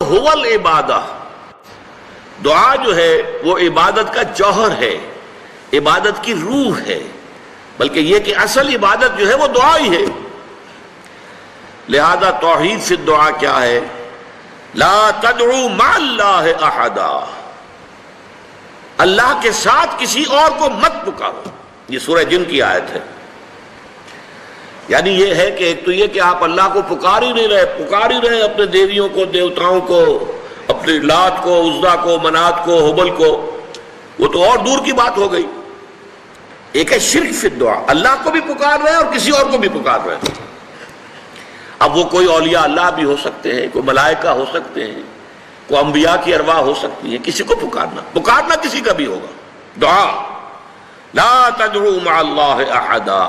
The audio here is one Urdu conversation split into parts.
هو العبادہ، دعا جو ہے وہ عبادت کا جوہر ہے، عبادت کی روح ہے، بلکہ یہ کہ اصل عبادت جو ہے وہ دعا ہی ہے۔ لہذا توحید فی الدعا کیا ہے؟ لا تدعو مع اللہ احدا، اللہ کے ساتھ کسی اور کو مت پکارو۔ یہ سورہ جن کی آیت ہے۔ یعنی یہ ہے کہ ایک تو یہ کہ آپ اللہ کو پکار ہی نہیں رہے اپنے دیویوں کو، دیوتاؤں کو، اپنے لات کو، عزا کو، منات کو، حبل کو، وہ تو اور دور کی بات ہو گئی۔ ایک ہے شرک فی الدعا، اللہ کو بھی پکار رہے ہیں اور کسی اور کو بھی پکار رہے ہیں۔ اب وہ کوئی اولیاء اللہ بھی ہو سکتے ہیں، کوئی ملائکہ ہو سکتے ہیں، کوئی انبیاء کی ارواح ہو سکتی ہیں، کسی کو پکارنا کسی کا بھی ہوگا۔ دعا لا تدعو مع اللہ احدا،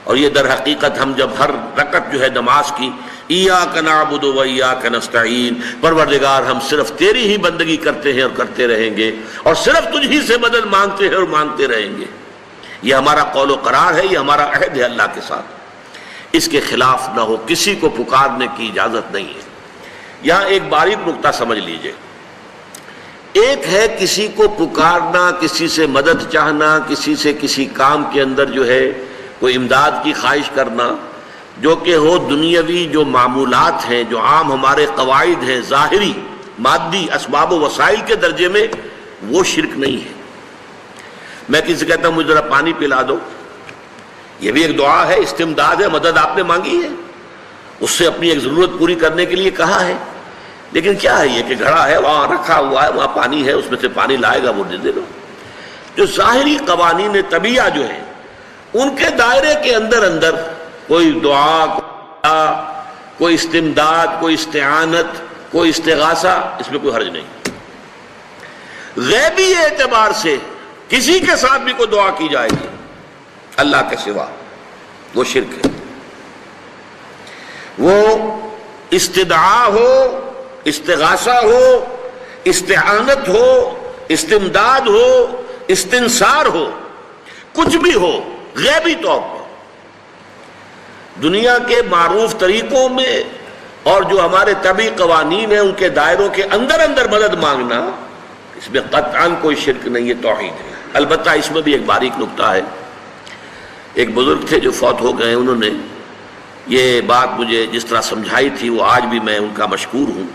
اور یہ در حقیقت ہم جب ہر رکعت جو ہے نماز کی ایاک نعبد و ایاک نستعین، پروردگار ہم صرف تیری ہی بندگی کرتے ہیں اور کرتے رہیں گے، اور صرف تجھ ہی سے مدد مانگتے ہیں اور مانگتے رہیں گے، یہ ہمارا قول و قرار ہے، یہ ہمارا عہد ہے اللہ کے ساتھ، اس کے خلاف نہ ہو، کسی کو پکارنے کی اجازت نہیں ہے۔ یہاں ایک باریک نکتہ سمجھ لیجئے، ایک ہے کسی کو پکارنا، کسی سے مدد چاہنا، کسی سے کسی کام کے اندر جو ہے کوئی امداد کی خواہش کرنا، جو کہ ہو دنیاوی جو معمولات ہیں، جو عام ہمارے قواعد ہیں، ظاہری مادی اسباب و وسائل کے درجے میں، وہ شرک نہیں ہے۔ میں کسی سے کہتا ہوں مجھے ذرا پانی پلا دو، یہ بھی ایک دعا ہے، استمداد ہے، مدد آپ نے مانگی ہے، اس سے اپنی ایک ضرورت پوری کرنے کے لیے کہا ہے، لیکن کیا ہے یہ کہ گھڑا ہے، وہاں رکھا ہوا ہے، وہاں پانی ہے، اس میں سے پانی لائے گا وہ دے دو۔ جو ظاہری قوانین طبیعہ جو ہیں ان کے دائرے کے اندر کوئی دعا، کوئی استمداد، کوئی استعانت، کوئی استغاثہ، اس میں کوئی حرج نہیں۔ غیبی اعتبار سے کسی کے ساتھ بھی کوئی دعا کی جائے گی اللہ کے سوا، وہ شرک ہے۔ وہ استدعا ہو، استغاثہ ہو، استعانت ہو، استمداد ہو، استنصار ہو، کچھ بھی ہو، غیبی طور پر دنیا کے معروف طریقوں میں اور جو ہمارے طبعی قوانین ہیں ان کے دائروں کے اندر مدد مانگنا، اس میں قطعاً کوئی شرک نہیں ہے، توحید ہے۔ البتہ اس میں بھی ایک باریک نکتہ ہے۔ ایک بزرگ تھے جو فوت ہو گئے، انہوں نے یہ بات مجھے جس طرح سمجھائی تھی وہ آج بھی میں ان کا مشکور ہوں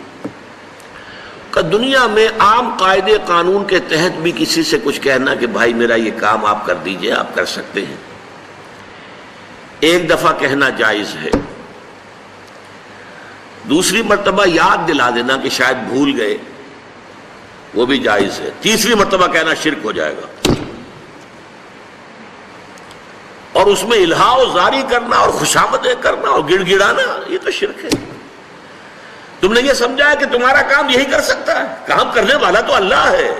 کہ دنیا میں عام قاعدے قانون کے تحت بھی کسی سے کچھ کہنا کہ بھائی میرا یہ کام آپ کر دیجئے، آپ کر سکتے ہیں، ایک دفعہ کہنا جائز ہے، دوسری مرتبہ یاد دلا دینا کہ شاید بھول گئے، وہ بھی جائز ہے، تیسری مرتبہ کہنا شرک ہو جائے گا، اور اس میں الہا و زاری کرنا اور خوشامدیں کرنا اور گڑ گڑانا، یہ تو شرک ہے۔ تم نے یہ سمجھا ہے کہ تمہارا کام یہی کر سکتا ہے، کام کرنے والا تو اللہ ہے۔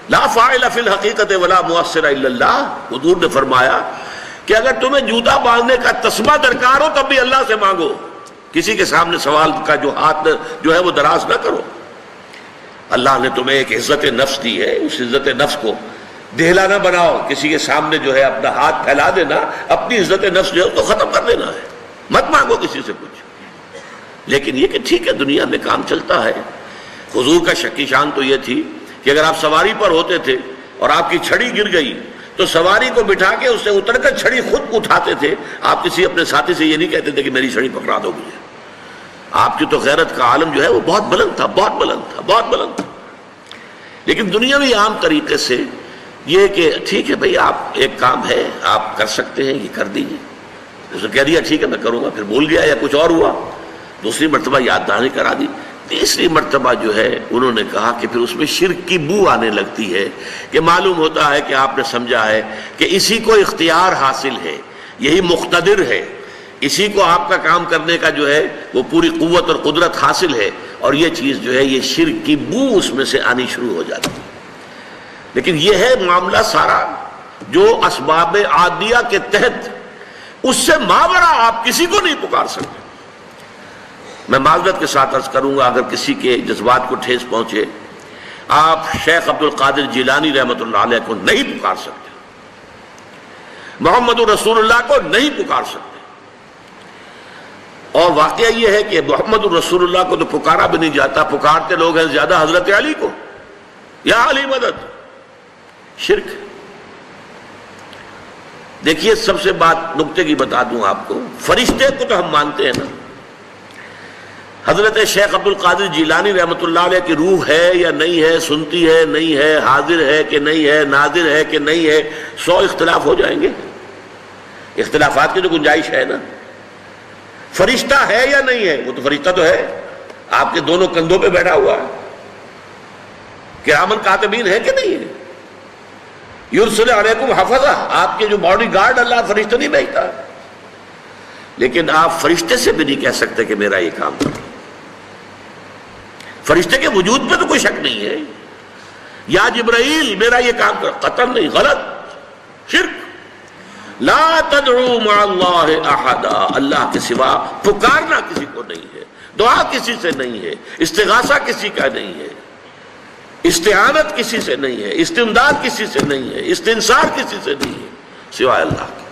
لا فاعل فی الحقیقت ولا مؤثر الا اللہ، حضور نے فرمایا کہ اگر تمہیں جوتا باندھنے کا تسبہ درکار ہو تب بھی اللہ سے مانگو، کسی کے سامنے سوال کا جو ہاتھ جو ہے وہ دراز نہ کرو۔ اللہ نے تمہیں ایک عزت نفس دی ہے، اس عزت نفس کو دہلا نہ بناؤ، کسی کے سامنے جو ہے اپنا ہاتھ پھیلا دینا، اپنی عزت نفس جو ہے اس کو ختم کر دینا ہے، مت مانگو کسی سے کچھ۔ لیکن یہ کہ ٹھیک ہے دنیا میں کام چلتا ہے۔ حضور کا شکی شان تو یہ تھی کہ اگر آپ سواری پر ہوتے تھے اور آپ کی چھڑی گر گئی تو سواری کو بٹھا کے اس سے اتر کر چھڑی خود اٹھاتے تھے، آپ کسی اپنے ساتھی سے یہ نہیں کہتے تھے کہ میری چھڑی پکڑا دو مجھے۔ آپ کی تو غیرت کا عالم جو ہے وہ بہت بلند تھا، بہت بلند تھا، بہت بلند تھا۔ لیکن دنیاوی عام طریقے سے یہ کہ ٹھیک ہے بھئی آپ ایک کام ہے آپ کر سکتے ہیں، یہ کر دیجیے، اس نے کہہ دیا ٹھیک ہے میں کروں گا، پھر بھول گیا یا کچھ اور ہوا، دوسری مرتبہ یاد دہانی کرا دی، تیسری مرتبہ جو ہے انہوں نے کہا کہ پھر اس میں شرک کی بو آنے لگتی ہے کہ معلوم ہوتا ہے کہ آپ نے سمجھا ہے کہ اسی کو اختیار حاصل ہے، یہی مقتدر ہے، اسی کو آپ کا کام کرنے کا جو ہے وہ پوری قوت اور قدرت حاصل ہے، اور یہ چیز جو ہے یہ شرک کی بو اس میں سے آنی شروع ہو جاتی ہے۔ لیکن یہ ہے معاملہ سارا جو اسباب عادیہ کے تحت، اس سے ماورا آپ کسی کو نہیں پکار سکتے۔ میں معذرت کے ساتھ عرض کروں گا اگر کسی کے جذبات کو ٹھیس پہنچے، آپ شیخ عبد القادر جیلانی رحمۃ اللہ علیہ کو نہیں پکار سکتے، محمد رسول اللہ کو نہیں پکار سکتے، اور واقعہ یہ ہے کہ محمد الرسول اللہ کو تو پکارا بھی نہیں جاتا، پکارتے لوگ ہیں زیادہ حضرت علی کو، یا علی مدد، شرک۔ دیکھیے سب سے بات نکتے کی بتا دوں آپ کو، فرشتے کو تو ہم مانتے ہیں نا، حضرت شیخ عبد القادر جیلانی رحمۃ اللہ علیہ کی روح ہے یا نہیں ہے، سنتی ہے نہیں ہے، حاضر ہے کہ نہیں ہے، ناظر ہے کہ نہیں ہے، 100 اختلاف ہو جائیں گے، اختلافات کی تو گنجائش ہے نا۔ فرشتہ ہے یا نہیں ہے؟ وہ تو فرشتہ تو ہے، آپ کے دونوں کندھوں پہ بیٹھا ہوا ہے، کرامن کاتبین ہے کہ نہیں ہے؟ یرسل علیکم حفظہ، آپ کے جو باڈی گارڈ اللہ فرشتہ نہیں بھیجتا، لیکن آپ فرشتے سے بھی نہیں کہہ سکتے کہ میرا یہ کام کرو۔ فرشتے کے وجود پہ تو کوئی شک نہیں ہے، یا جبرائیل میرا یہ کام کرو، قطعاً نہیں، غلط، شرک۔ لا تدعو مع اللہ احدا، اللہ کے سوا پکارنا کسی کو نہیں ہے، دعا کسی سے نہیں ہے، استغاثہ کسی کا نہیں ہے، استعانت کسی سے نہیں ہے، استمداد کسی سے نہیں ہے، استنصار کسی سے نہیں ہے، سوائے اللہ کے۔